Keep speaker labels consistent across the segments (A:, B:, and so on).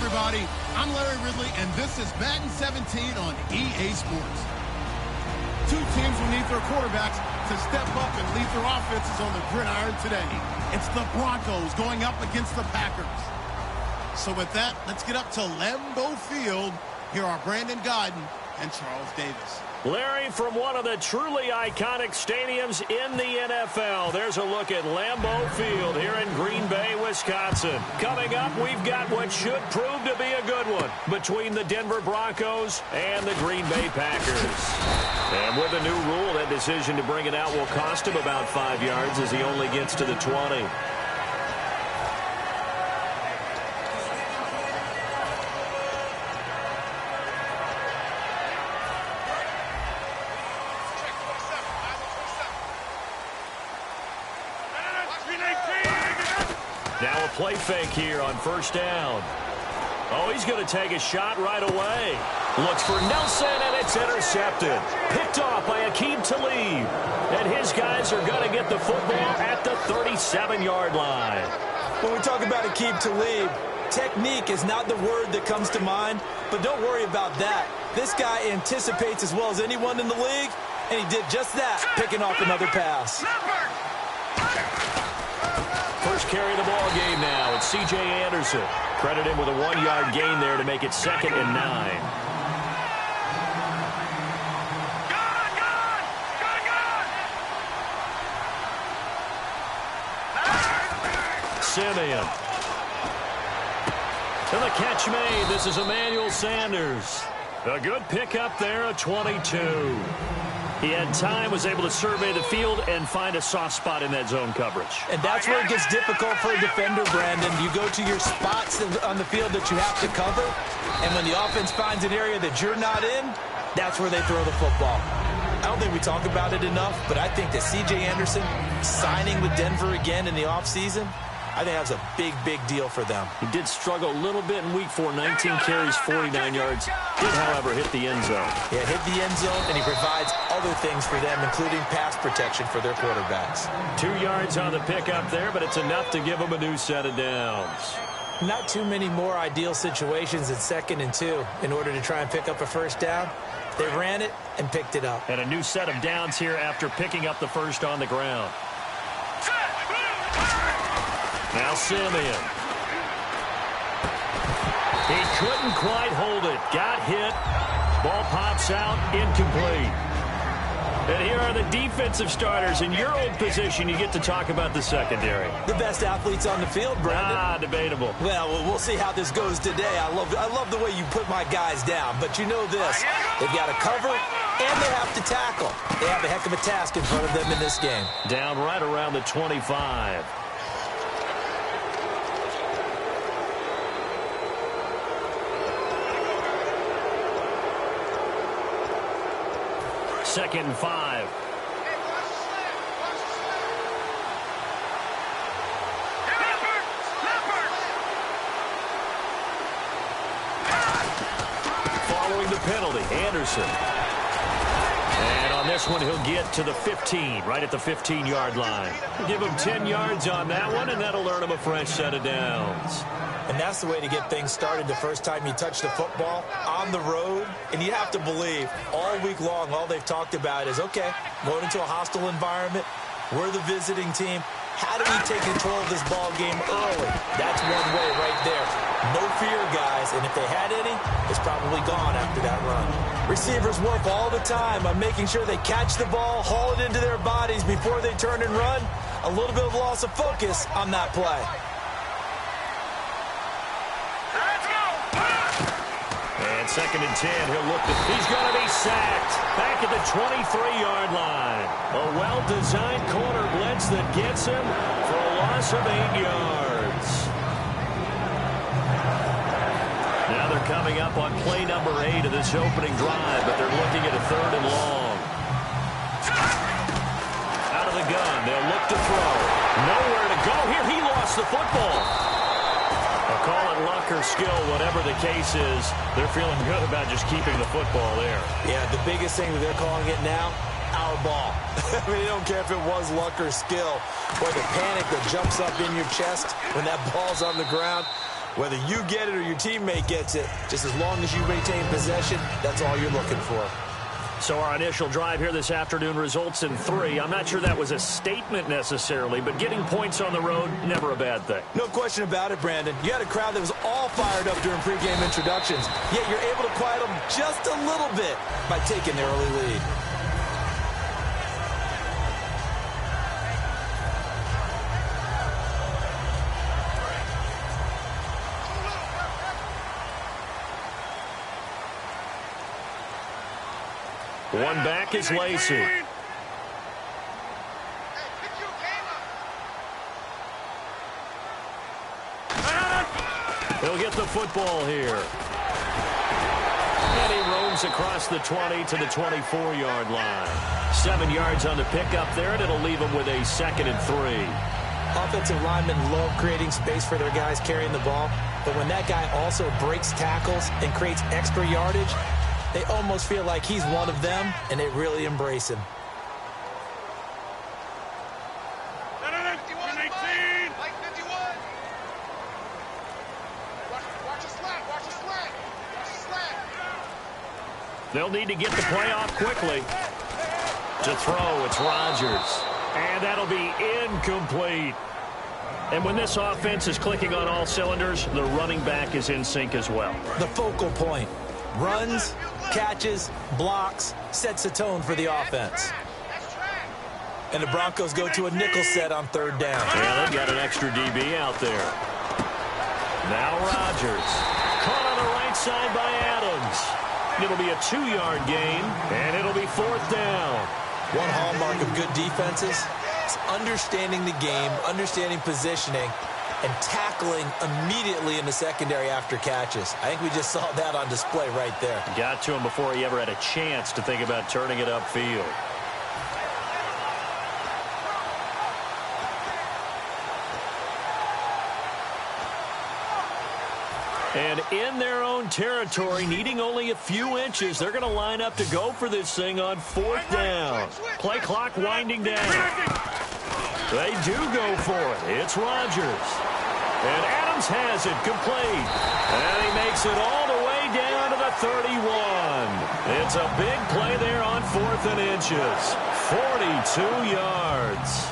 A: everybody. I'm Larry Ridley, and this is Madden 17 on EA Sports. Two teams will need their quarterbacks to step up and lead their offenses on the gridiron today. It's the Broncos going up against the Packers. So with that, let's get up to Lambeau Field. Here are Brandon Godden and Charles Davis.
B: Larry, from one of the truly iconic stadiums in the NFL, there's a look at Lambeau Field here in Green Bay, Wisconsin. Coming up, we've got what should prove to be a good one between the Denver Broncos and the Green Bay Packers. And with a new rule, that decision to bring it out will cost him about 5 yards as he only gets to the 20. Now a play fake here on first down. Oh, he's going to take a shot right away. Looks for Nelson, and it's intercepted. Picked off by Aqib Talib. And his guys are going to get the football at the 37-yard line.
C: When we talk about Aqib Talib, technique is not the word that comes to mind, but don't worry about that. This guy anticipates as well as anyone in the league, and he did just that, picking off another pass.
B: First carry of the ball game now. It's C.J. Anderson. Credit him with a 1-yard gain there to make it 2nd and 9. Simeon. And the catch made. This is Emmanuel Sanders. A good pickup there, a 22. He had time, was able to survey the field and find a soft spot in that zone coverage.
C: And that's where it gets difficult for a defender, Brandon. You go to your spots on the field that you have to cover, and when the offense finds an area that you're not in, that's where they throw the football. I don't think we talk about it enough, but I think that C.J. Anderson signing with Denver again in the offseason, I think that's a big, big deal for them.
B: He did struggle a little bit in week 4, 19 carries, 49 yards. Did, however, hit the end zone.
C: Yeah, hit the end zone, and he provides other things for them, including pass protection for their quarterbacks.
B: 2 yards on the pickup there, but it's enough to give them a new set of downs.
C: Not too many more ideal situations in 2nd and 2 in order to try and pick up a first down. They ran it and picked it up.
B: And a new set of downs here after picking up the first on the ground. Now Simeon. He couldn't quite hold it. Got hit. Ball pops out. Incomplete. And here are the defensive starters. In your old position, you get to talk about the secondary.
C: The best athletes on the field, Brandon.
B: Debatable.
C: Well, we'll see how this goes today. I love the way you put my guys down. But you know this. They've got to cover, and they have to tackle. They have a heck of a task in front of them in this game.
B: Down right around the 25. Second and 5. Following the penalty, Anderson. And on this one, he'll get to the 15, right at the 15-yard line. Give him 10 yards on that one, and that'll earn him a fresh set of downs.
C: And that's the way to get things started the first time you touch the football on the road. And you have to believe all week long, all they've talked about is, okay, going into a hostile environment, we're the visiting team. How do we take control of this ball game early? That's one way right there. No fear, guys. And if they had any, it's probably gone after that run. Receivers work all the time on making sure they catch the ball, haul it into their bodies before they turn and run. A little bit of loss of focus on that play.
B: Second and 10, he's going to be sacked. Back at the 23-yard line. A well-designed corner blitz that gets him for a loss of 8 yards. Now they're coming up on play number 8 of this opening drive, but they're looking at a 3rd and long. Out of the gun, they'll look to throw. Nowhere to go here. He lost the football. Call it luck or skill, whatever the case is, they're feeling good about just keeping the football there.
C: Yeah, the biggest thing that they're calling it now, our ball. I mean, they don't care if it was luck or skill, or the panic that jumps up in your chest when that ball's on the ground. Whether you get it or your teammate gets it, just as long as you retain possession, that's all you're looking for.
B: So our initial drive here this afternoon results in 3. I'm not sure that was a statement necessarily, but getting points on the road, never a bad thing.
C: No question about it, Brandon. You had a crowd that was all fired up during pregame introductions, yet you're able to quiet them just a little bit by taking the early lead.
B: One back is Lacey. He'll get the football here. And he roams across the 20 to the 24-yard line. 7 yards on the pickup there, and it'll leave him with a 2nd and 3.
C: Offensive linemen love creating space for their guys carrying the ball, but when that guy also breaks tackles and creates extra yardage, they almost feel like he's one of them, and they really embrace him.
B: They'll need to get the play off quickly. To throw, it's Rodgers. And that'll be incomplete. And when this offense is clicking on all cylinders, the running back is in sync as well.
C: The focal point. Runs, catches, blocks, sets the tone for the offense. And the Broncos go to a nickel set on 3rd down.
B: Yeah, they've got an extra DB out there. Now Rodgers. Caught on the right side by Adams. It'll be a 2-yard gain, and it'll be 4th down.
C: One hallmark of good defenses is understanding the game, understanding positioning, and tackling immediately in the secondary after catches. I think we just saw that on display right there.
B: Got to him before he ever had a chance to think about turning it upfield. And in their own territory, needing only a few inches, they're going to line up to go for this thing on 4th down. Play clock winding down. They do go for it. It's Rodgers. And Adams has it complete. And he makes it all the way down to the 31. It's a big play there on 4th and inches. 42 yards.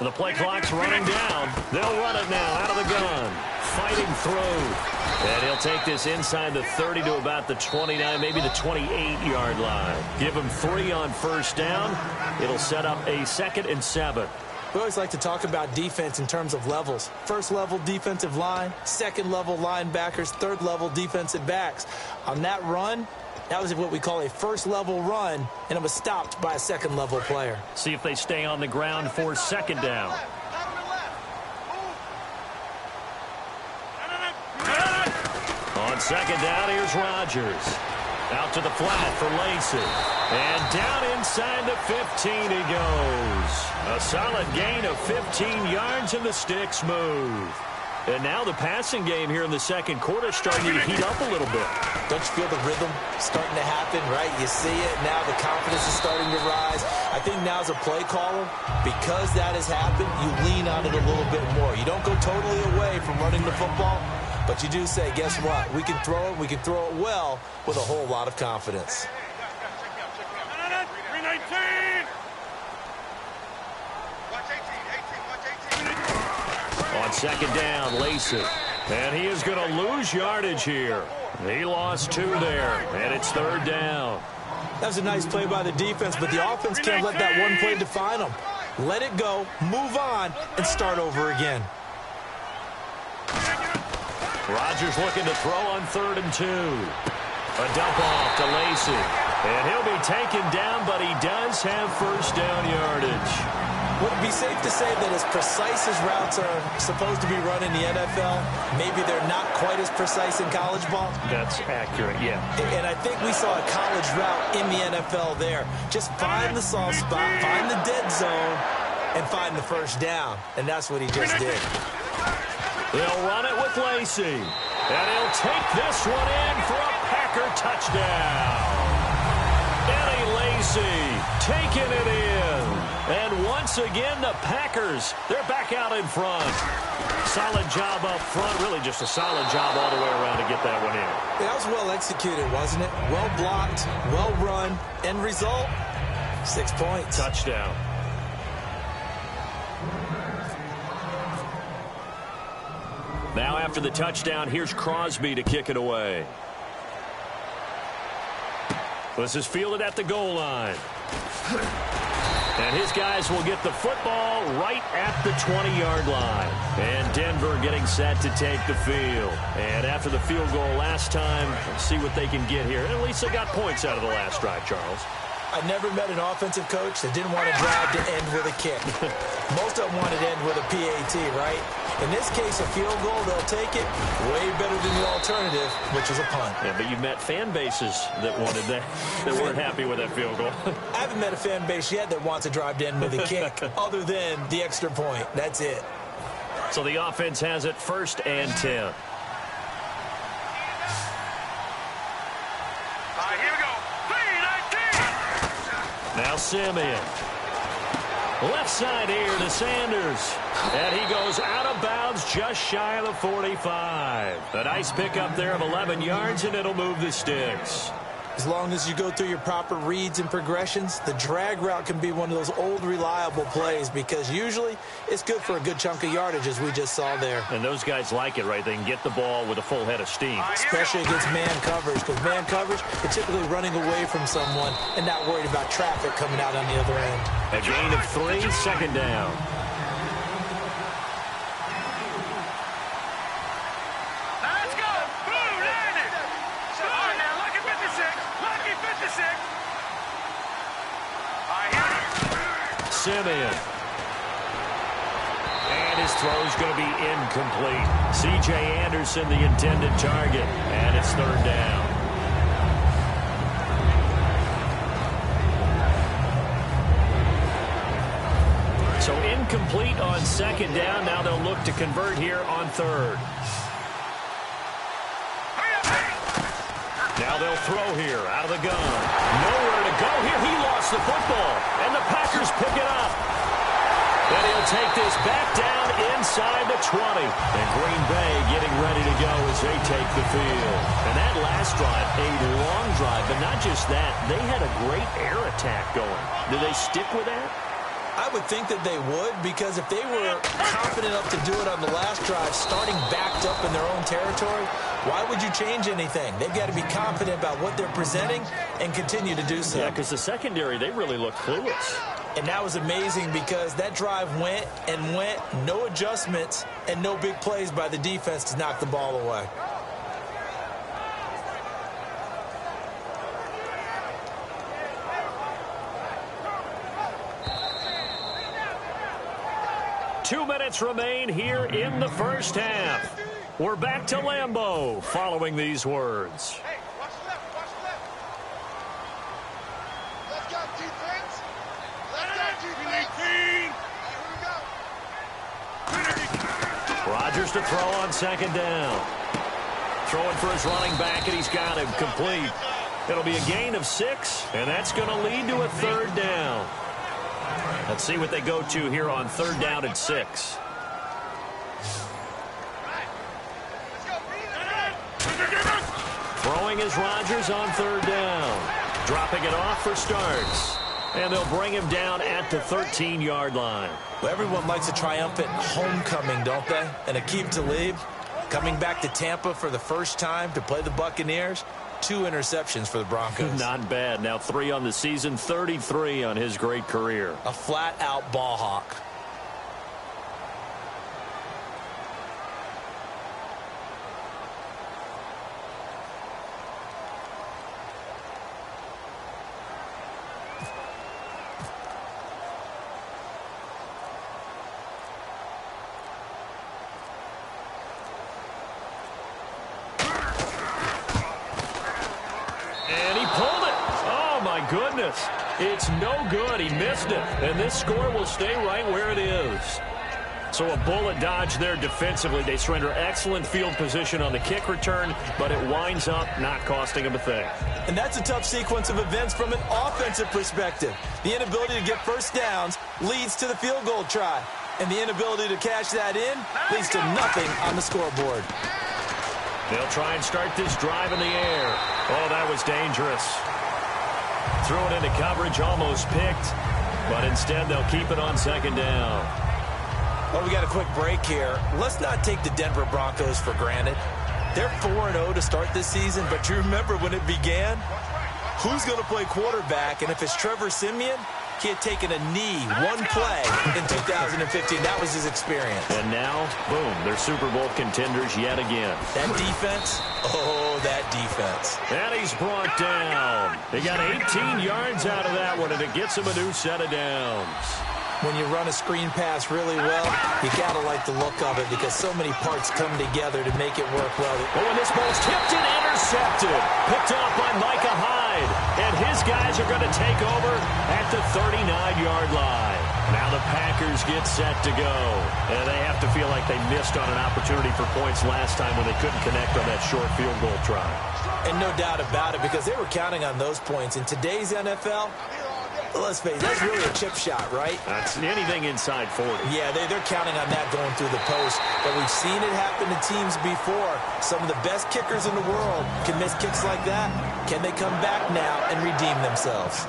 B: The play clock's running down. They'll run it now out of the gun. Fighting through. And he'll take this inside the 30 to about the 29, maybe the 28-yard line. Give him 3 on 1st down. It'll set up a 2nd and 7.
C: We always like to talk about defense in terms of levels. 1st level defensive line, 2nd level linebackers, 3rd level defensive backs. On that run, that was what we call a 1st level run, and it was stopped by a 2nd level player.
B: See if they stay on the ground for 2nd down. On 2nd down, here's Rodgers. Out to the flat for Lacey. And down inside the 15 he goes. A solid gain of 15 yards, and the sticks move. And now the passing game here in the 2nd quarter starting to heat up a little bit.
C: Don't you feel the rhythm starting to happen, right? You see it now. The confidence is starting to rise. I think now as a play caller, because that has happened, you lean on it a little bit more. You don't go totally away from running the football, but you do say, guess what? We can throw it. We can throw it well with a whole lot of confidence.
B: On 2nd down, Lacey. And he is going to lose yardage here. He lost 2 there, and it's 3rd down.
C: That was a nice play by the defense, but the offense can't let that one play define them. Let it go, move on, and start over again.
B: Rodgers looking to throw on 3rd and 2. A dump off to Lacey. And he'll be taken down, but he does have 1st down yardage.
C: Would it be safe to say that as precise as routes are supposed to be run in the NFL, maybe they're not quite as precise in college ball?
B: That's accurate, yeah.
C: And I think we saw a college route in the NFL there. Just find the soft spot, find the dead zone, and find the first down. And that's what he just did.
B: They'll run it with Lacy. And he'll take this one in for a Packer touchdown. Eddie Lacy taking it in. And once again, the Packers, they're back out in front. Solid job up front. Really just a solid job all the way around to get that one in.
C: That was well executed, wasn't it? Well blocked, well run. End result, 6 points.
B: Touchdown. Now after the touchdown, here's Crosby to kick it away. This is fielded at the goal line. And his guys will get the football right at the 20-yard line. And Denver getting set to take the field. And after the field goal last time, let's see what they can get here. At least they got points out of the last drive, Charles.
C: I never met an offensive coach that didn't want to drive to end with a kick. Most of them wanted to end with a PAT, right? In this case, a field goal, they'll take it way better than the alternative, which is a punt.
B: Yeah, but you've met fan bases that wanted that, that weren't happy with that field goal.
C: I haven't met a fan base yet that wants to drive to end with a kick other than the extra point. That's it.
B: So the offense has it 1st and 10.
D: Here we go. 3-19.
B: Now Simeon. Left side here to Sanders. And he goes out of bounds just shy of the 45. A nice pickup there of 11 yards, and it'll move the sticks.
C: As long as you go through your proper reads and progressions, the drag route can be one of those old reliable plays because usually it's good for a good chunk of yardage, as we just saw there.
B: And those guys like it, right? They can get the ball with a full head of steam.
C: Especially against man coverage, because man coverage, they're typically running away from someone and not worried about traffic coming out on the other end.
B: A gain of 3, 2nd down. Simeon. And his throw's going to be incomplete. C.J. Anderson, the intended target. And it's 3rd down. So incomplete on 2nd down. Now they'll look to convert here on 3rd. Now they'll throw here out of the gun. Nowhere to go here. He lost the football. And the Packers pick it up. And he'll take this back down inside the 20. And Green Bay getting ready to go as they take the field. And that last drive, a long drive. But not just that. They had a great air attack going. Do they stick with that?
C: I would think that they would, because if they were confident enough to do it on the last drive, starting backed up in their own territory, why would you change anything? They've got to be confident about what they're presenting and continue to do so.
B: Yeah, because the secondary, they really look clueless.
C: And that was amazing because that drive went and went, no adjustments, and no big plays by the defense to knock the ball away.
B: Two minutes remain here in the first half. We're back to Lambeau following these words.
D: Hey, watch left, watch left. Let's go, defense. Let's go, defense. Here we go.
B: Rodgers to throw on 2nd down. Throwing for his running back, and he's got him complete. It'll be a gain of 6, and that's going to lead to a 3rd down. Let's see what they go to here on 3rd down and 6. Throwing is Rodgers on 3rd down. Dropping it off for starts. And they'll bring him down at the 13-yard line.
C: Well, everyone likes a triumphant homecoming, don't they? And Aqib Talib coming back to Tampa for the first time to play the Buccaneers. 2 interceptions for the Broncos.
B: Not bad. Now 3 on the season, 33 on his great career.
C: A flat-out ball hawk.
B: goodness. It's no good. He missed it. And this score will stay right where it is. So a bullet dodge there defensively. They surrender excellent field position on the kick return, but it winds up not costing them a thing.
C: And that's a tough sequence of events from an offensive perspective. The inability to get first downs leads to the field goal try. And the inability to cash that in leads to nothing on the scoreboard.
B: They'll try and start this drive in the air. Oh, that was dangerous. Throw it into coverage, almost picked. But instead, they'll keep it on second down.
C: Well, we got a quick break here. Let's not take the Denver Broncos for granted. They're 4-0 to start this season, but you remember when it began? Who's going to play quarterback? And if it's Trevor Siemian, he had taken a knee one play in 2015. That was his experience.
B: And now, boom, they're Super Bowl contenders yet again.
C: That defense, oh, that defense.
B: And he's brought down. They got 18 yards out of that one, and it gets him a new set of downs.
C: When you run a screen pass really well, you got to like the look of it because so many parts come together to make it work well.
B: Oh, and this ball's tipped and intercepted. Picked off by Micah Hyde. And his guys are going to take over at the 39-yard line. Now the Packers get set to go. And they have to feel like they missed on an opportunity for points last time when they couldn't connect on that short field goal try.
C: And no doubt about it because they were counting on those points. In today's NFL, let's face it, that's really a chip shot, right?
B: That's anything inside 40.
C: Yeah, they're counting on that going through the post. But we've seen it happen to teams before. Some of the best kickers in the world can miss kicks like that. Can they come back now and redeem themselves?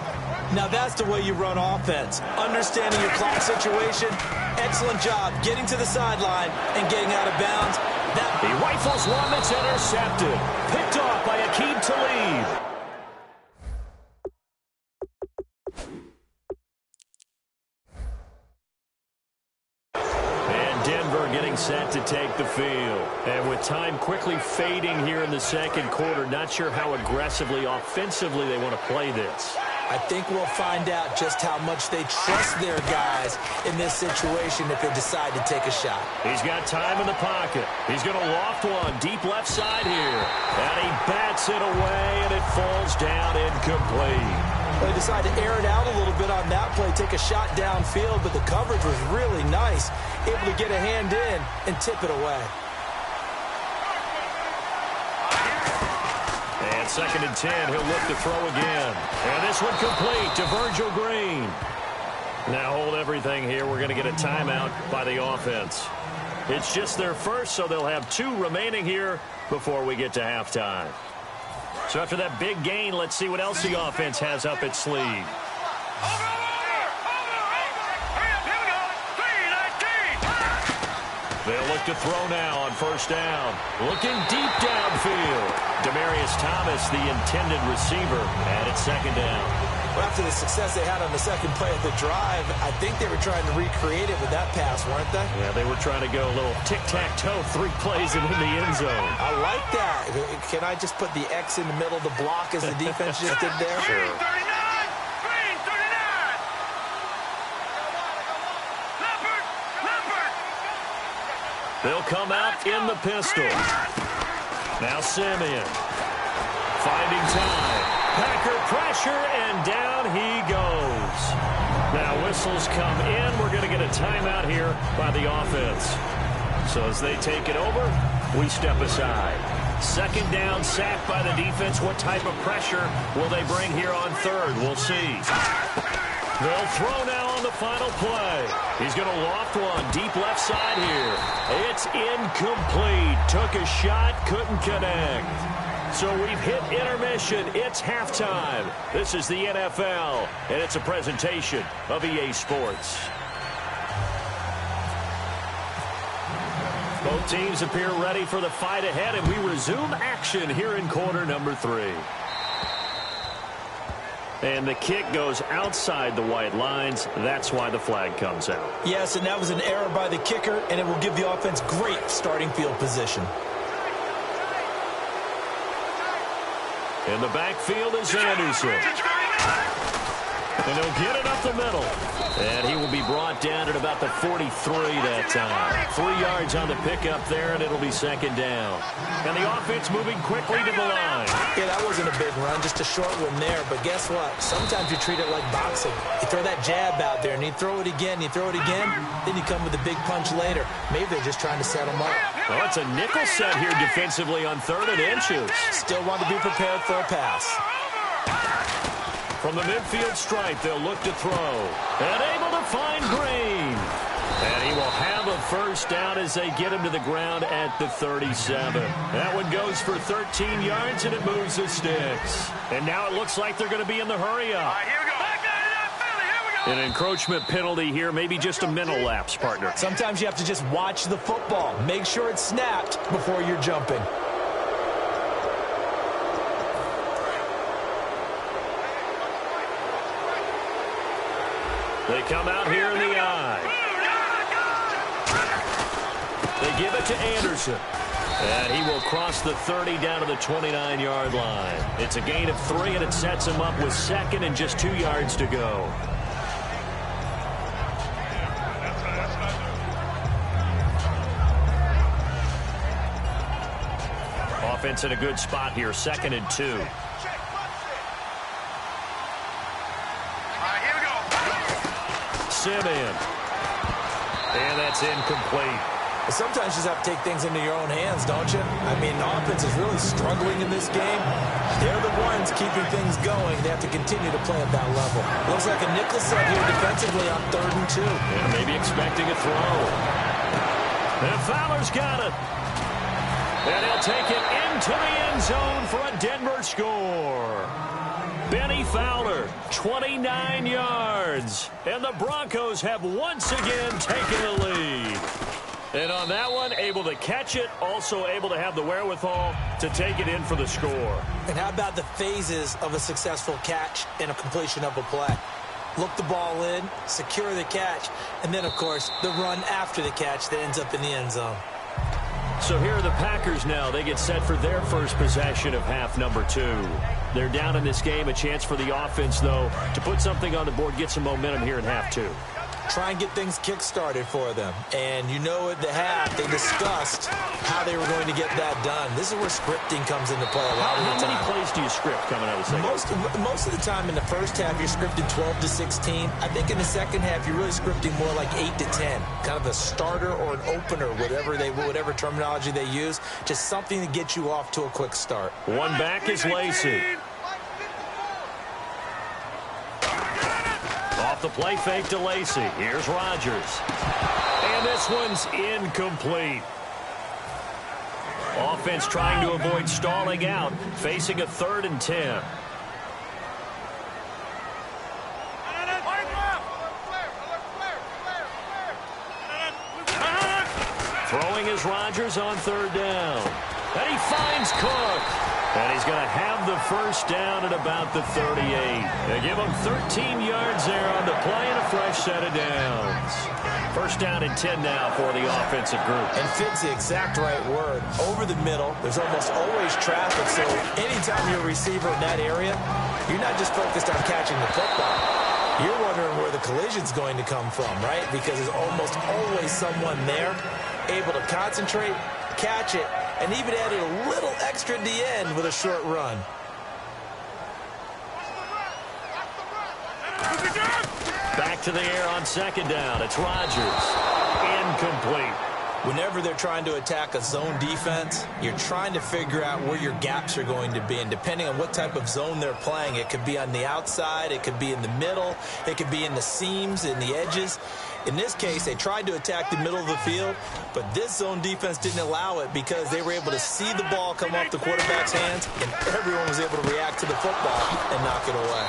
C: Now that's the way you run offense. Understanding your clock situation. Excellent job getting to the sideline and getting out of bounds.
B: He rifles one that's intercepted. Picked off by Aqib Talib. Getting set to take the field. And with time quickly fading here in the second quarter, not sure how aggressively, offensively they want to play this.
C: I think we'll find out just how much they trust their guys in this situation if they decide to take a shot.
B: He's got time in the pocket. He's going to loft one deep left side here. And he bats it away, and it falls down incomplete.
C: Well, they decided to air it out a little bit on that play, take a shot downfield, but the coverage was really nice. Able to get a hand in and tip it away.
B: And 2nd and 10, he'll look to throw again. And this one complete to Virgil Green. Now hold everything here. We're going to get a timeout by the offense. It's just their first, so they'll have 2 remaining here before we get to halftime. So after that big gain, let's see what else the offense has up its sleeve. They'll look to throw now on first down. Looking deep downfield. Demaryius Thomas, the intended receiver, and it's 2nd down.
C: Well, after the success they had on the second play of the drive, I think they were trying to recreate it with that pass, weren't they?
B: Yeah, they were trying to go a little tic-tac-toe, 3 plays and in the end zone.
C: I like that. Can I just put the X in the middle of the block as the defense just did there?
B: Sure. They'll come out in the pistol. Now Siemian. Finding time. Packer pressure, and down he goes. Now whistles come in. We're going to get a timeout here by the offense. So as they take it over, we step aside. 2nd down, sack by the defense. What type of pressure will they bring here on 3rd? We'll see. They'll throw now on the final play. He's going to loft one deep left side here. It's incomplete. Took a shot, couldn't connect. So we've hit intermission. It's halftime. This is the NFL, and it's a presentation of EA Sports. Both teams appear ready for the fight ahead, and we resume action here in quarter number 3. And the kick goes outside the white lines. That's why the flag comes out.
C: Yes, and that was an error by the kicker, and it will give the offense great starting field position.
B: In the backfield is Anderson. And he'll get it up the middle. And he will be brought down at about the 43 that time. 3 yards on the pickup there, and it'll be 2nd down. And the offense moving quickly to the line.
C: Yeah, that wasn't a big run, just a short one there. But guess what? Sometimes you treat it like boxing. You throw that jab out there, and you throw it again, then you come with a big punch later. Maybe they're just trying to set them up.
B: Oh, it's a nickel set here defensively on 3rd and inches.
C: Still want to be prepared for a pass.
B: From the midfield stripe, they'll look to throw. And able to find Green. And he will have a first down as they get him to the ground at the 37. That one goes for 13 yards, and it moves the sticks. And now it looks like they're going to be in the hurry-up.
D: Here we go.
B: An encroachment penalty here, maybe just a mental lapse, partner.
C: Sometimes you have to just watch the football. Make sure it's snapped before you're jumping.
B: They come out here in the eye. They give it to Anderson. And he will cross the 30 down to the 29-yard line. It's a gain of 3, and it sets him up with 2nd and just 2 yards to go. Offense in a good spot here, 2nd and 2. Simeon. And that's incomplete.
C: Sometimes you just have to take things into your own hands, don't you? I mean, the offense is really struggling in this game. They're the ones keeping things going. They have to continue to play at that level. Looks like a nickel set here defensively on 3rd and 2.
B: And maybe expecting a throw. And Fowler's got it. And he'll take it into the end zone for a Denver score. Benny Fowler, 29 yards. And the Broncos have once again taken the lead. And on that one, able to catch it, also able to have the wherewithal to take it in for the score.
C: And how about the phases of a successful catch and a completion of a play? Look the ball in, secure the catch, and then, of course, the run after the catch that ends up in the end zone.
B: So here are the Packers now. They get set for their first possession of half number 2. They're down in this game. A chance for the offense, though, to put something on the board, get some momentum here in half 2.
C: Try and get things kick-started for them. And you know at the half, they discussed how they were going to get that done. This is where scripting comes into play a lot of the time.
B: How many plays do you script coming out of the second?
C: Most of the time in the first half, you're scripting 12 to 16. I think in the second half, you're really scripting more like 8 to 10. Kind of a starter or an opener, whatever terminology they use. Just something to get you off to a quick start.
B: One back is Lacey. Off the play fake to Lacey. Here's Rodgers. And this one's incomplete. Offense trying to avoid stalling out, facing a 3rd and 10. Throwing is Rodgers on 3rd down. And he finds Cook. And he's going to have the first down at about the 38. They give him 13 yards there on the play and a fresh set of downs. First down and 10 now for the offensive group.
C: And fits the exact right word. Over the middle, there's almost always traffic, so anytime you're a receiver in that area, you're not just focused on catching the football. You're wondering where the collision's going to come from, right? Because there's almost always someone there able to concentrate, catch it, and even added a little extra at the end with a short run.
B: Back to the air on 2nd down. It's Rodgers. Incomplete.
C: Whenever they're trying to attack a zone defense, you're trying to figure out where your gaps are going to be. And depending on what type of zone they're playing, it could be on the outside, it could be in the middle, it could be in the seams, in the edges. In this case, they tried to attack the middle of the field, but this zone defense didn't allow it because they were able to see the ball come off the quarterback's hands, and everyone was able to react to the football and knock it away.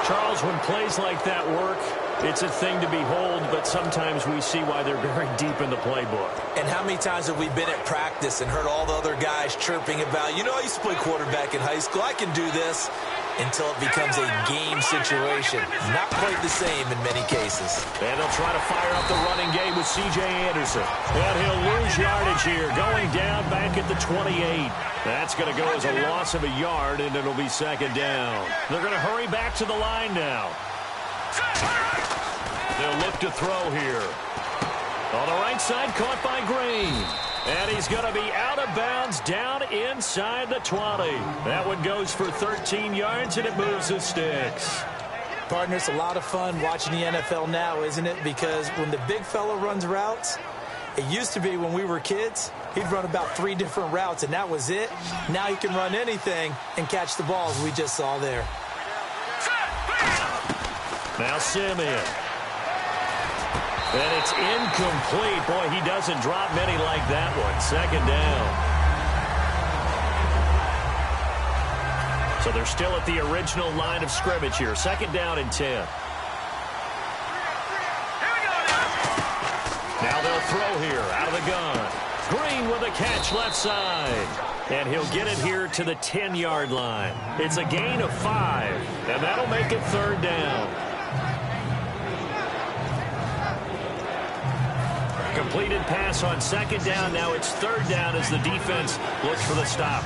B: Charles, when plays like that work, it's a thing to behold, but sometimes we see why they're very deep in the playbook.
C: And how many times have we been at practice and heard all the other guys chirping about, you know, I used to play quarterback in high school, I can do this, until it becomes a game situation. Not quite the same in many cases.
B: And they'll try to fire up the running game with C.J. Anderson. And he'll lose yardage here, going down back at the 28. That's going to go as a loss of a yard, and it'll be 2nd down. They're going to hurry back to the line now. They'll look to throw here. On the right side, caught by Green. And he's going to be out of bounds down inside the 20. That one goes for 13 yards, and it moves the sticks.
C: Partner, it's a lot of fun watching the NFL now, isn't it? Because when the big fella runs routes, it used to be when we were kids, he'd run about 3 different routes, and that was it. Now he can run anything and catch the balls we just saw there.
B: Now Simeon. And it's incomplete. Boy, he doesn't drop many like that one. Second down. So they're still at the original line of scrimmage here. Second down and 10. Now they'll throw here out of the gun. Green with a catch left side. And he'll get it here to the 10-yard line. It's a gain of 5. And that'll make it third down. Completed pass on second down. Now it's third down as the defense looks for the stop.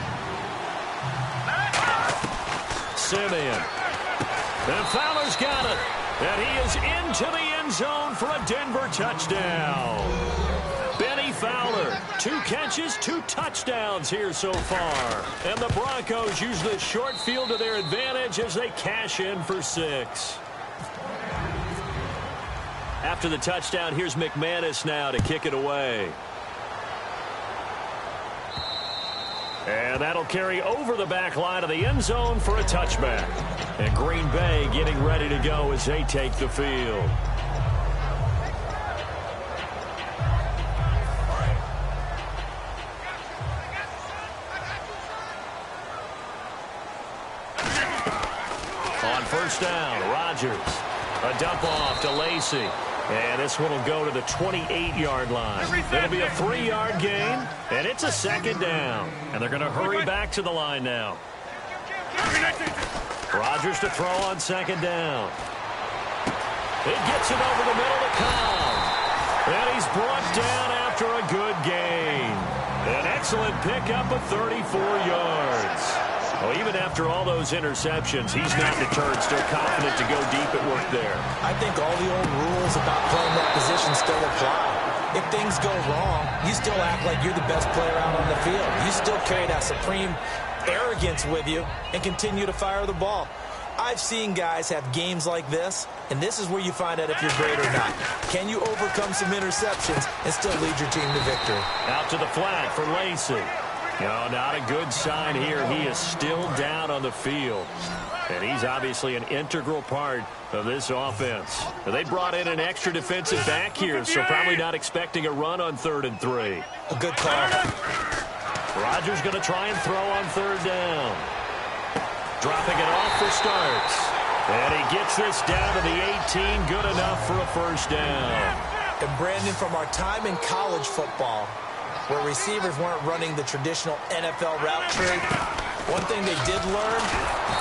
B: Simeon. And Fowler's got it. And he is into the end zone for a Denver touchdown. Benny Fowler, 2 catches, 2 touchdowns here so far. And the Broncos use the short field to their advantage as they cash in for 6. After the touchdown, here's McManus now to kick it away. And that'll carry over the back line of the end zone for a touchback. And Green Bay getting ready to go as they take the field. On first down, Rodgers. A dump off to Lacy. And this one will go to the 28-yard line. It'll be a 3-yard gain, and it's a second down. And they're going to hurry back to the line now. Rodgers to throw on second down. He gets it over the middle to Cobb. And he's brought down after a good gain. An excellent pickup of 34 yards. Well, even after all those interceptions, he's not deterred, still confident to go deep at work there.
C: I think all the old rules about playing that position still apply. If things go wrong, you still act like you're the best player out on the field. You still carry that supreme arrogance with you and continue to fire the ball. I've seen guys have games like this, and this is where you find out if you're great or not. Can you overcome some interceptions and still lead your team to victory?
B: Out to the flat for Lacy. No, not a good sign here. He is still down on the field. And he's obviously an integral part of this offense. They brought in an extra defensive back here, so probably not expecting a run on 3rd and 3.
C: A good call.
B: Rodgers going to try and throw on third down. Dropping it off for starts. And he gets this down to the 18. Good enough for a first down.
C: And Brandon, from our time in college football, where receivers weren't running the traditional NFL route tree, one thing they did learn,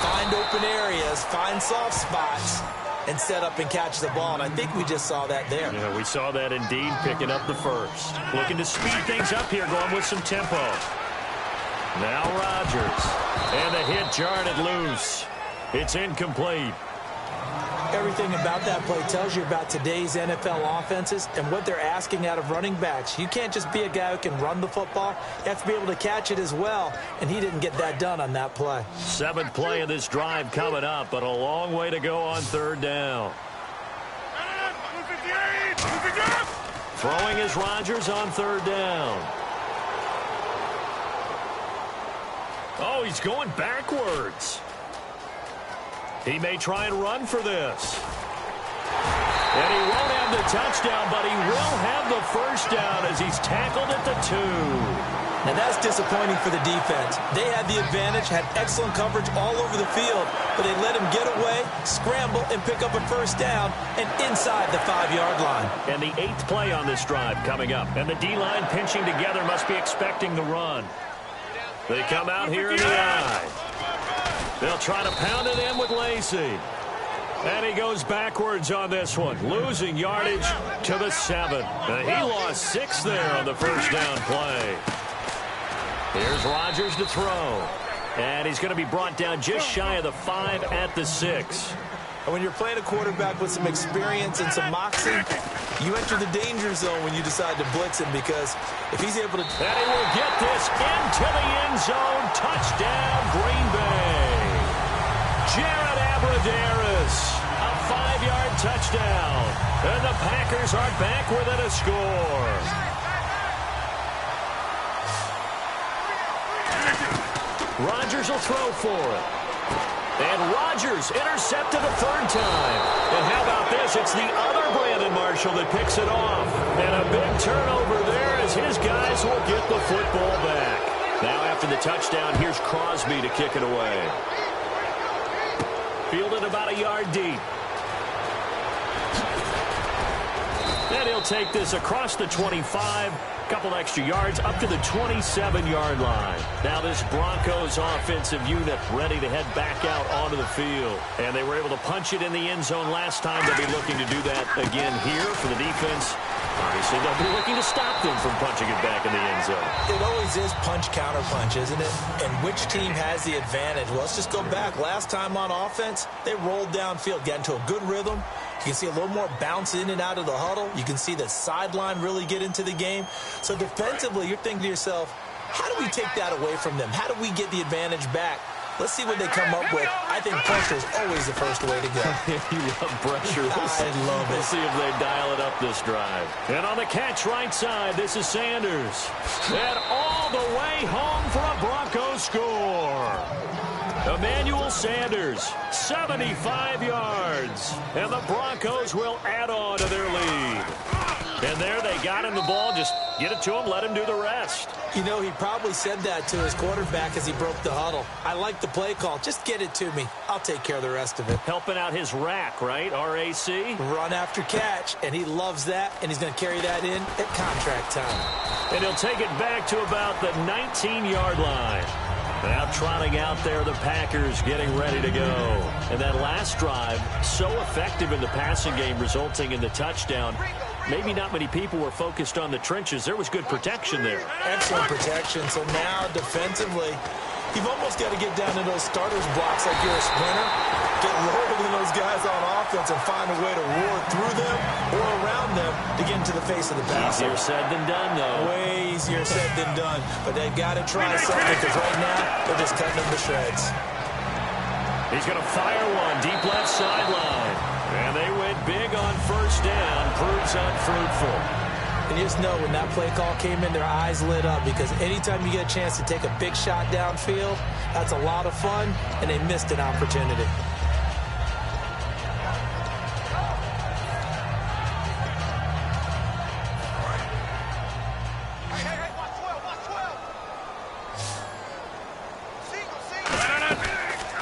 C: find open areas, find soft spots, and set up and catch the ball. And I think we just saw that there.
B: Yeah, we saw that indeed, picking up the first. Looking to speed things up here, going with some tempo. Now Rodgers. And the hit jarred it loose. It's incomplete.
C: Everything about that play tells you about today's NFL offenses and what they're asking out of running backs. You can't just be a guy who can run the football. You have to be able to catch it as well, and he didn't get that done on that play.
B: 7th play of this drive coming up, but a long way to go on third down. Throwing is Rodgers on third down. Oh, he's going backwards. He may try and run for this. And he won't have the touchdown, but he will have the first down as he's tackled at the 2.
C: Now that's disappointing for the defense. They had the advantage, had excellent coverage all over the field, but they let him get away, scramble, and pick up a first down, and inside the 5-yard line.
B: And the 8th play on this drive coming up. And the D-line pinching together, must be expecting the run. They come out here in the eye. They'll try to pound it in with Lacy. And he goes backwards on this one, losing yardage to the 7. He lost 6 there on the first down play. Here's Rodgers to throw. And he's going to be brought down just shy of the 5 at the 6.
C: And when you're playing a quarterback with some experience and some moxie, You enter the danger zone when you decide to blitz him, because if he's able to...
B: And he will get this into the end zone. Touchdown, Green Bay. Jared Abbrederis, a 5-yard touchdown. And the Packers are back within a score. Rodgers will throw for it. And Rodgers intercepted a third time. And how about this? It's the other Brandon Marshall that picks it off. And a big turnover there as his guys will get the football back. Now after the touchdown, here's Crosby to kick it away. Fielded about a yard deep. And he'll take this across the 25. Couple extra yards up to the 27-yard line. Now this Broncos offensive unit ready to head back out onto the field. And they were able to punch it in the end zone last time. They'll be looking to do that again here for the defense. Obviously, they'll be looking to stop them from punching it back in the end zone.
C: It always is punch, counter punch, isn't it? And which team has the advantage? Well, let's just go back. Last time on offense, they rolled downfield, got into a good rhythm. You can see a little more bounce in and out of the huddle. You can see the sideline really get into the game. So defensively, you're thinking to yourself, how do we take that away from them? How do we get the advantage back? Let's see what they come up with. I think pressure is always the first way to go.
B: You love pressure.
C: I love it.
B: We'll see if they dial it up this drive. And on the catch right side, this is Sanders. And all the way home for a Broncos score. Emmanuel Sanders, 75 yards. And the Broncos will add on to their lead. And there they got him the ball. Just get it to him, let him do the rest.
C: You know, he probably said that to his quarterback as he broke the huddle. I like the play call. Just get it to me. I'll take care of the rest of it.
B: Helping out his rack, right? R-A-C?
C: Run after catch, and he loves that, and he's going to carry that in at contract time.
B: And he'll take it back to about the 19-yard line. Now trotting out there, the Packers getting ready to go. And that last drive, so effective in the passing game, resulting in the touchdown. Maybe not many people were focused on the trenches. There was good protection there.
C: Excellent protection. So now defensively, you've almost got to get down to those starters blocks like you're a sprinter. Get loaded in those guys on offense and find a way to roar through them or around them to get into the face of the passer.
B: Easier said than done, though.
C: Way easier said than done. But they got to try something, because right now they're just cutting them to shreds.
B: He's going to fire one deep left sideline. And they went big on first down. Proves unfruitful.
C: And you just know when that play call came in, their eyes lit up, because anytime you get a chance to take a big shot downfield, that's a lot of fun, and they missed an opportunity.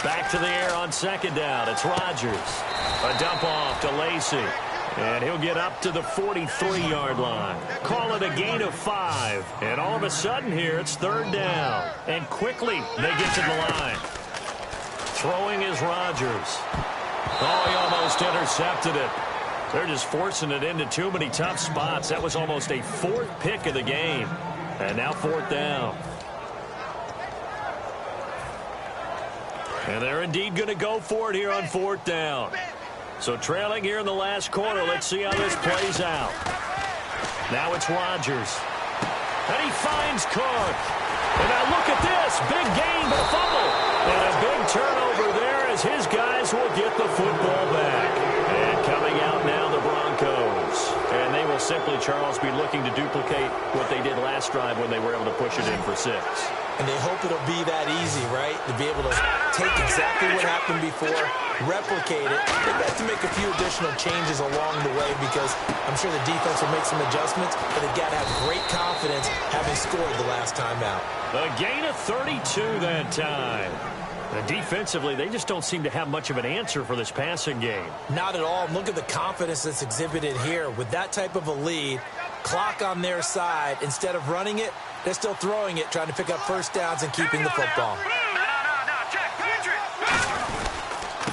B: Back to the air on second down. It's Rodgers. A dump off to Lacy. And he'll get up to the 43-yard line. Call it a gain of 5. And all of a sudden here, it's third down. And quickly, they get to the line. Throwing is Rodgers. Oh, he almost intercepted it. They're just forcing it into too many tough spots. That was almost a fourth pick of the game. And now fourth down. And they're indeed going to go for it here on fourth down. So trailing here in the last quarter. Let's see how this plays out. Now it's Rodgers. And he finds Cook. And now look at this. Big gain, but a fumble. And a big turnover there as his guys will get the football back. And coming out now, the Broncos. And they will simply, Charles, be looking to duplicate what they did last drive when they were able to push it in for 6.
C: And they hope it'll be that easy, right? To be able to take exactly what happened before, replicate it. They've got to make a few additional changes along the way, because I'm sure the defense will make some adjustments, but they've got to have great confidence having scored the last time out.
B: A gain of 32 that time. And defensively, they just don't seem to have much of an answer for this passing game.
C: Not at all. Look at the confidence that's exhibited here. With that type of a lead, clock on their side, instead of running it, they're still throwing it, trying to pick up first downs and keeping the football.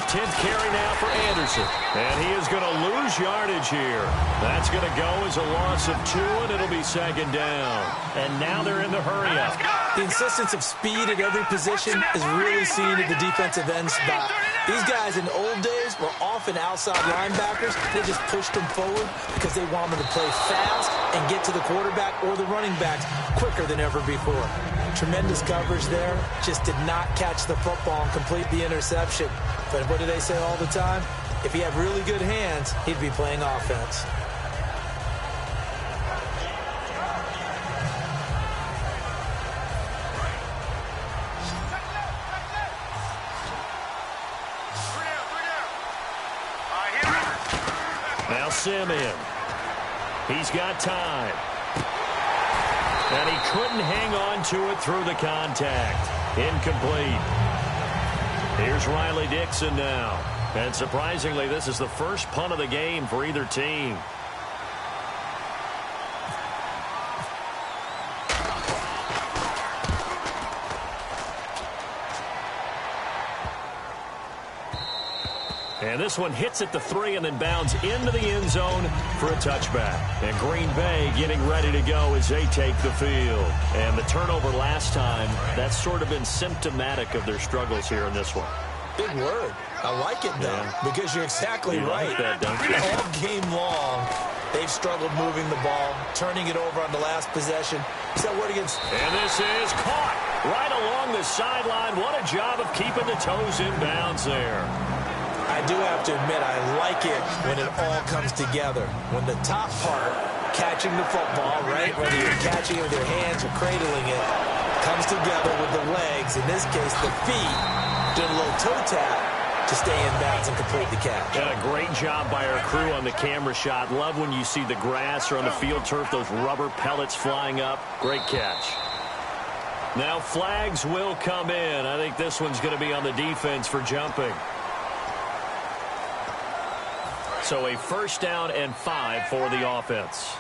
B: 10th carry now for Anderson. And he is going to lose yardage here. That's going to go as a loss of 2, and it'll be second down. And now they're in the hurry-up.
C: The insistence of speed at every position is really seen at the defensive end spot. These guys in the old days were often outside linebackers. They just pushed them forward because they wanted to play fast and get to the quarterback or the running backs quicker than ever before. Tremendous coverage there. Just did not catch the football and complete the interception. But what do they say all the time? If he had really good hands, he'd be playing offense.
B: Now Simeon. He's got time. And he couldn't hang on to it through the contact. Incomplete. Here's Riley Dixon now. And surprisingly, this is the first punt of the game for either team. And this one hits at the 3 and then bounds into the end zone for a touchback. And Green Bay getting ready to go as they take the field. And the turnover last time, that's sort of been symptomatic of their struggles here in this one.
C: Big word. I like it, though, because you're exactly right.
B: Like that, don't you?
C: All game long, they've struggled moving the ball, turning it over on the last possession. Is that word against?
B: And this is caught right along the sideline. What a job of keeping the toes in bounds there.
C: I do have to admit, I like it when it all comes together. When the top part, catching the football, right, whether you're catching it with your hands or cradling it, comes together with the legs, in this case the feet, doing a little toe tap to stay in bounds and complete the catch.
B: And a great job by our crew on the camera shot. Love when you see the grass or on the field turf, those rubber pellets flying up. Great catch. Now flags will come in. I think this one's going to be on the defense for jumping. So a 1st down and 5 for the offense.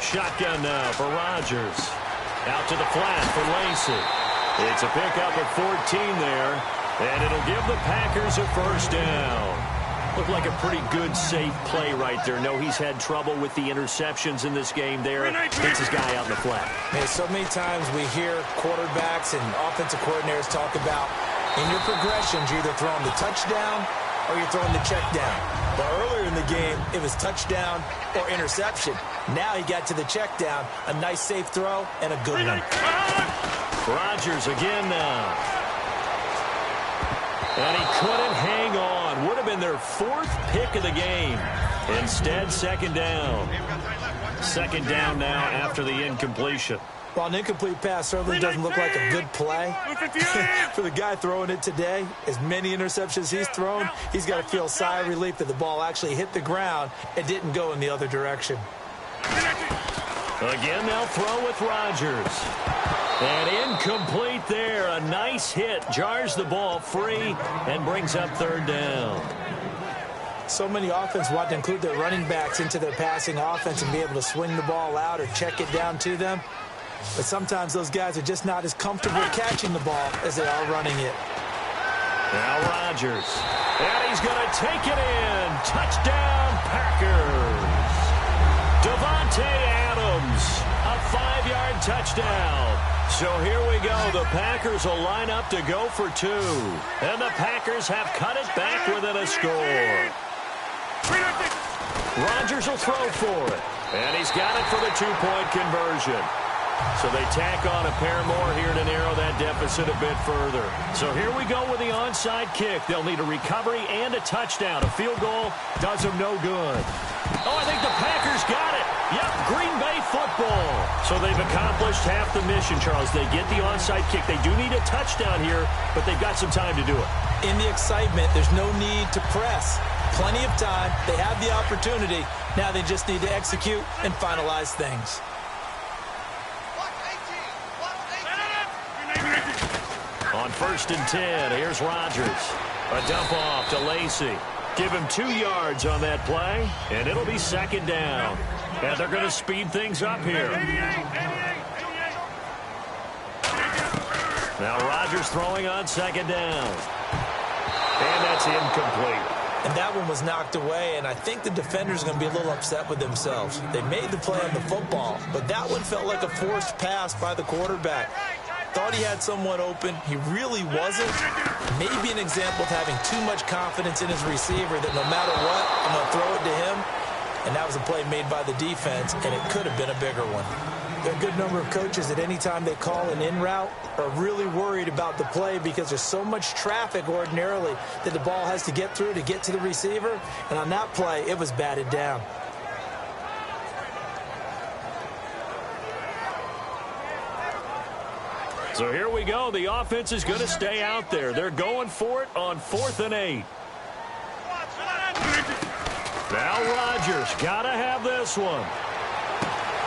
B: Shotgun now for Rodgers. Out to the flat for Lacey. It's a pickup of 14 there, and it'll give the Packers a 1st down. Looked like a pretty good, safe play right there. No, he's had trouble with the interceptions in this game there. Gets his guy out in the flat.
C: Man, so many times we hear quarterbacks and offensive coordinators talk about in your progressions, you're either throwing the touchdown or you're throwing the check down. But earlier in the game, it was touchdown or interception. Now he got to the check down, a nice safe throw, and a good one.
B: Rodgers again now. And he couldn't hang on. Would have been their 4th pick of the game. Instead, 2nd down. 2nd down now after the incompletion.
C: While an incomplete pass certainly doesn't look like a good play, for the guy throwing it today, as many interceptions he's thrown, he's got to feel a sigh of relief that the ball actually hit the ground and didn't go in the other direction.
B: Again, they'll throw with Rodgers. And incomplete there. A nice hit. Jars the ball free and brings up 3rd down.
C: So many offenses want to include their running backs into their passing offense and be able to swing the ball out or check it down to them. But sometimes those guys are just not as comfortable catching the ball as they are running it.
B: Now Rodgers. And he's going to take it in. Touchdown, Packers. Devontae Adams, a 5-yard touchdown. So here we go. The Packers will line up to go for 2. And the Packers have cut it back within a score. Rodgers will throw for it. And he's got it for the 2-point conversion. So they tack on a pair more here to narrow that deficit a bit further. So here we go with the onside kick. They'll need a recovery and a touchdown. A field goal does them no good. Oh, I think the Packers got it. Yep, Green Bay football. So they've accomplished half the mission, Charles. They get the onside kick. They do need a touchdown here, but they've got some time to do it.
C: In the excitement, there's no need to press. Plenty of time. They have the opportunity. Now they just need to execute and finalize things.
B: On 1st and 10, here's Rodgers. A dump off to Lacey. Give him 2 yards on that play, and it'll be 2nd down. And they're going to speed things up here. Now Rodgers throwing on 2nd down. And that's incomplete.
C: And that one was knocked away, and I think the defenders are going to be a little upset with themselves. They made the play on the football, but that one felt like a forced pass by the quarterback. Thought he had someone open. He really wasn't. Maybe an example of having too much confidence in his receiver that no matter what, I'm going to throw it to him. And that was a play made by the defense, and it could have been a bigger one. There are a good number of coaches that any time they call an in route are really worried about the play because there's so much traffic ordinarily that the ball has to get through to get to the receiver. And on that play, it was batted down.
B: So here we go. The offense is going to stay out there. They're going for it on 4th and 8. Now Rodgers got to have this one.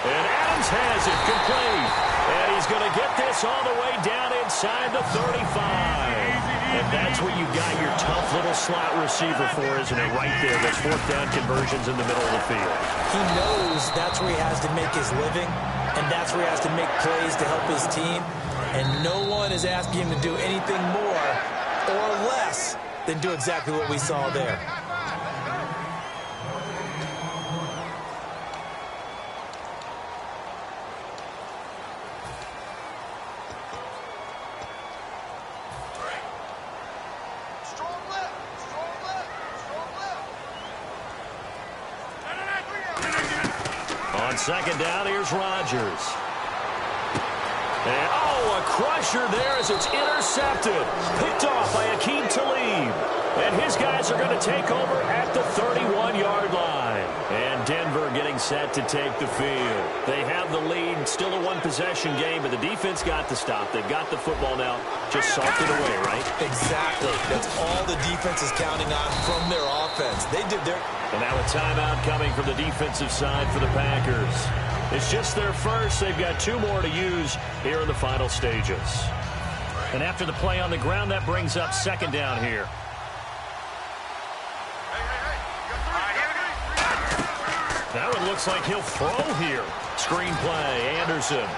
B: And Adams has it complete. And he's going to get this all the way down inside the 35. And that's where you got your tough little slot receiver for, isn't it? Right there, those 4th down conversions in the middle of the field.
C: He knows that's where he has to make his living, and that's where he has to make plays to help his team. And no one is asking him to do anything more or less than do exactly what we saw there.
B: On 2nd down, here's Rodgers. And, a crusher there as it's intercepted. Picked off by Akeem Talib. And his guys are going to take over at the 31-yard line. And Denver getting set to take the field. They have the lead. Still a one-possession game, but the defense got to stop. They've got the football now. Just salted away, right?
C: Exactly. That's all the defense is counting on from their offense. They did their...
B: And now a timeout coming from the defensive side for the Packers. It's just their first. They've got 2 more to use here in the final stages. And after the play on the ground, that brings up 2nd down here. That one looks like he'll throw here. Screenplay, Anderson.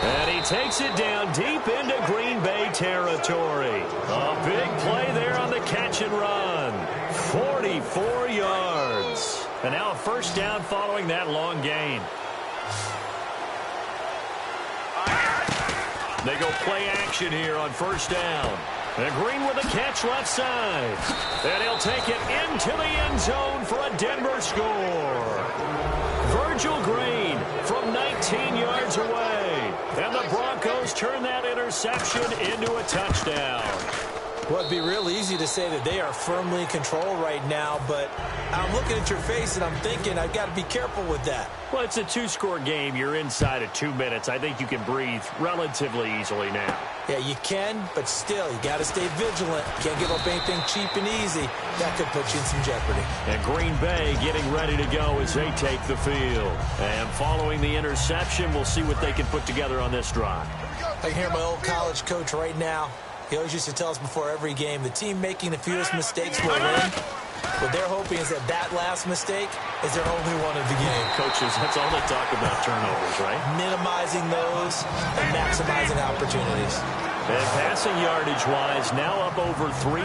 B: And he takes it down deep into Green Bay territory. A big play there on the catch and run. 44 yards. And now a 1st down following that long gain. They go play action here on 1st down. And Green with a catch left side. And he'll take it into the end zone for a Denver score. Virgil Green from 19 yards away. And the Broncos turn that interception into a touchdown.
C: Well, it'd be real easy to say that they are firmly in control right now, but I'm looking at your face and I'm thinking I've got to be careful with that.
B: Well, it's a 2-score game. You're inside of 2 minutes. I think you can breathe relatively easily now.
C: Yeah, you can, but still, you got to stay vigilant. You can't give up anything cheap and easy. That could put you in some jeopardy.
B: And Green Bay getting ready to go as they take the field. And following the interception, we'll see what they can put together on this drive.
C: I can hear my old college coach right now. He always used to tell us before every game, the team making the fewest mistakes will win. What they're hoping is that that last mistake is their only one of the game.
B: Coaches, that's all they talk about, turnovers, right?
C: Minimizing those and maximizing opportunities.
B: And passing yardage-wise, now up over 350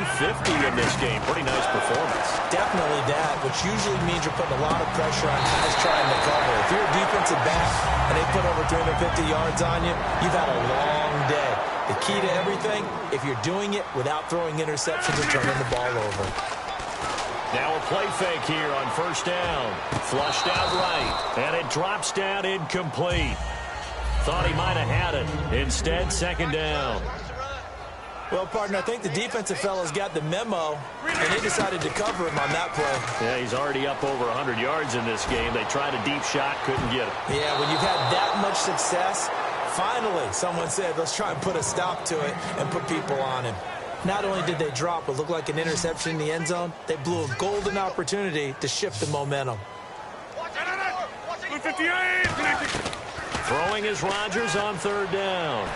B: in this game. Pretty nice performance.
C: Definitely that, which usually means you're putting a lot of pressure on guys trying to cover. If you're a defensive back and they put over 350 yards on you, you've had a long day. The key to everything, if you're doing it without throwing interceptions and turning the ball over.
B: Now a play fake here on 1st down. Flushed out right, and it drops down incomplete. Thought he might have had it. Instead, 2nd down.
C: Well, partner, I think the defensive fellas got the memo, and they decided to cover him on that play.
B: Yeah, he's already up over 100 yards in this game. They tried a deep shot, couldn't get it.
C: Yeah, when you've had that much success, finally someone said, let's try and put a stop to it and put people on him. Not only did they drop what looked like an interception in the end zone, they blew a golden opportunity to shift the momentum.
B: Throwing is Rodgers on 3rd down.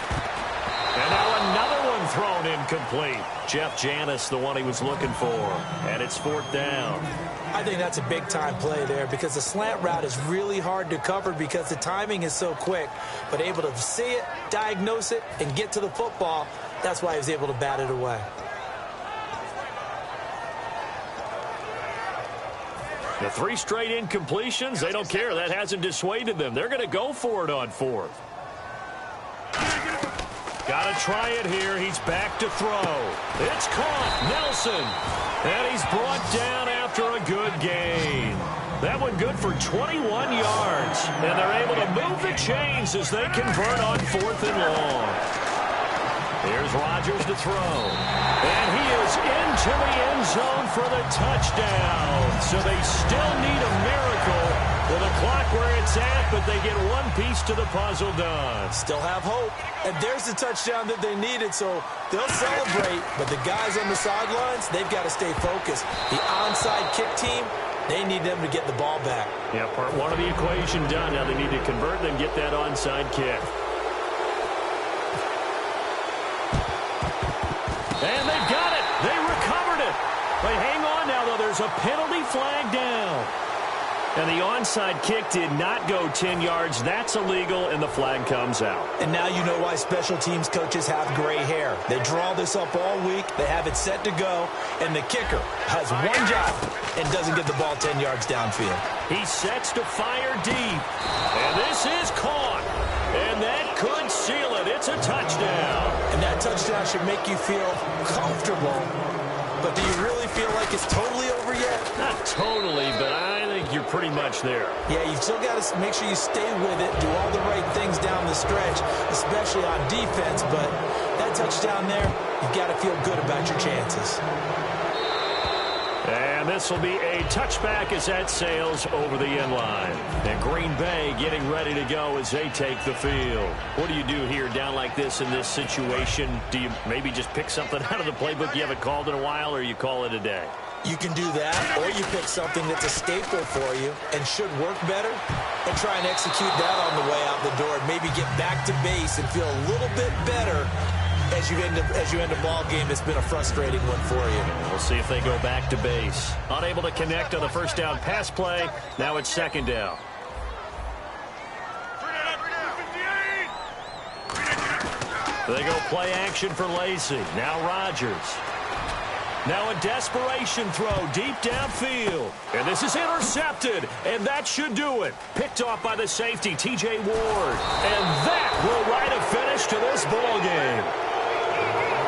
B: And now another one thrown incomplete. Jeff Janis, the one he was looking for. And it's 4th down.
C: I think that's a big-time play there because the slant route is really hard to cover because the timing is so quick. But able to see it, diagnose it, and get to the football, that's why he was able to bat it away.
B: The 3 straight incompletions, they don't care. That hasn't dissuaded them. They're going to go for it on 4th. Got to try it here. He's back to throw. It's caught. Nelson. And he's brought down after a good gain. That one good for 21 yards. And they're able to move the chains as they convert on 4th and long. Here's Rodgers to throw. And he is into the end zone for the touchdown. So they still need a miracle with the clock where it's at, but they get one piece to the puzzle done.
C: Still have hope. And there's the touchdown that they needed, so they'll celebrate. But the guys on the sidelines, they've got to stay focused. The onside kick team, they need them to get the ball back.
B: Yeah, part 1 of the equation done. Now they need to convert and get that onside kick. And they've got it. They recovered it. But hang on now, though. There's a penalty flag down. And the onside kick did not go 10 yards. That's illegal, and the flag comes out.
C: And now you know why special teams coaches have gray hair. They draw this up all week. They have it set to go. And the kicker has one job and doesn't get the ball 10 yards downfield.
B: He sets to fire deep. And this is caught. And that could seal it. It's a touchdown.
C: And that touchdown should make you feel comfortable. But do you really feel like it's totally over yet?
B: Not totally, but I think you're pretty much there.
C: Yeah, you've still got to make sure you stay with it, do all the right things down the stretch, especially on defense. But that touchdown there, you've got to feel good about your chances.
B: And this will be a touchback as that sails over the end line. And Green Bay getting ready to go as they take the field. What do you do here down like this in this situation? Do you maybe just pick something out of the playbook you haven't called in a while, or you call it a day?
C: You can do that, or you pick something that's a staple for you and should work better and try and execute that on the way out the door and maybe get back to base and feel a little bit better as you end a ball game that's been a frustrating one for you.
B: We'll see if they go back to base. Unable to connect on the first down pass play. Now it's 2nd down. They go play action for Lacy. Now Rodgers. Now a desperation throw deep downfield. And this is intercepted. And that should do it. Picked off by the safety, T.J. Ward. And that will write a finish to this ball game.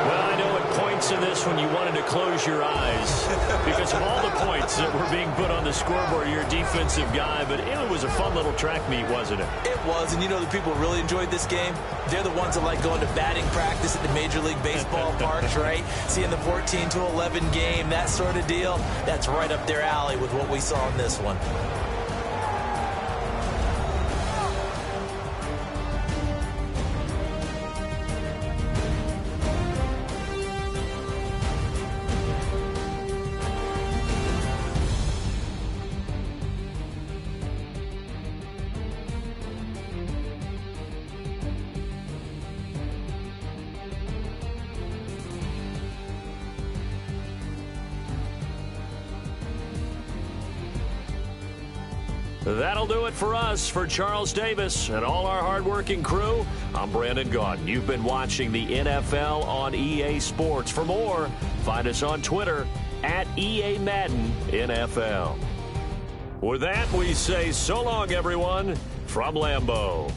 B: Well, I know at points in this when you wanted to close your eyes because of all the points that were being put on the scoreboard. You're a defensive guy, but it was a fun little track meet, wasn't it?
C: It was, and you know the people who really enjoyed this game? They're the ones that like going to batting practice at the Major League Baseball parks, right? Seeing the 14-11 game, that sort of deal. That's right up their alley with what we saw in this one.
B: That'll do it for us. For Charles Davis and all our hardworking crew, I'm Brandon Gaudin. You've been watching the NFL on EA Sports. For more, find us on Twitter at EA Madden NFL. With that, we say so long, everyone, from Lambeau.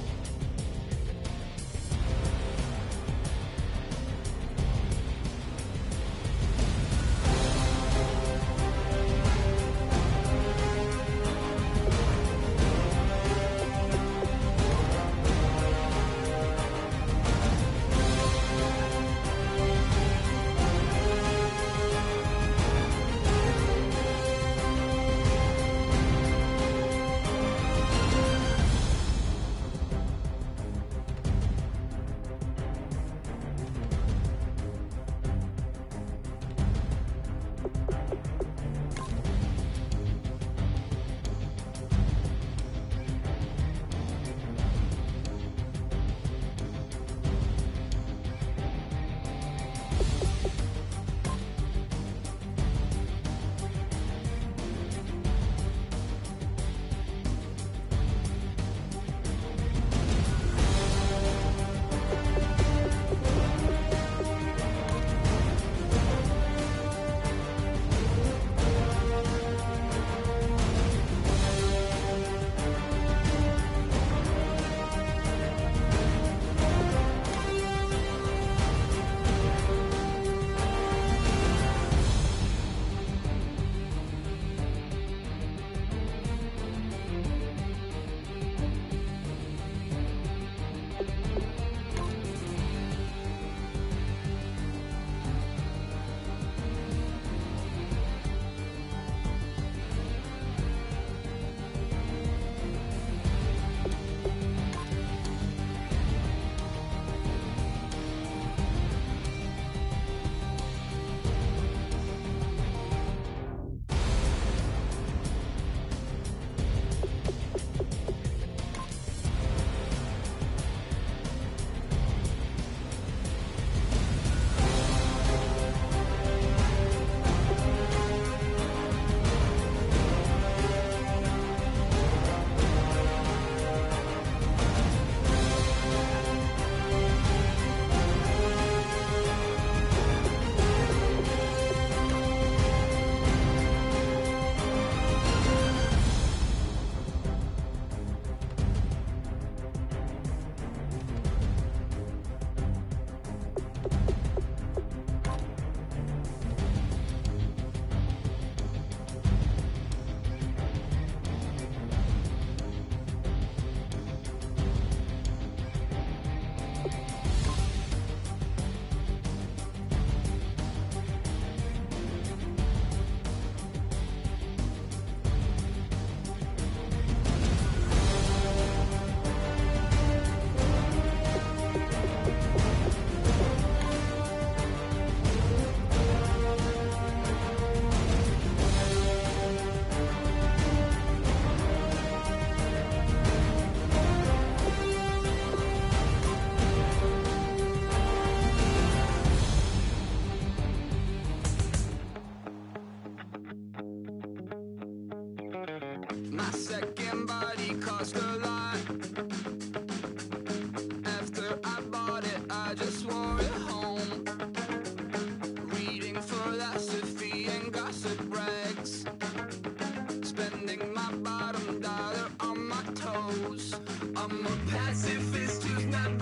E: toes. I'm a pacifist who's not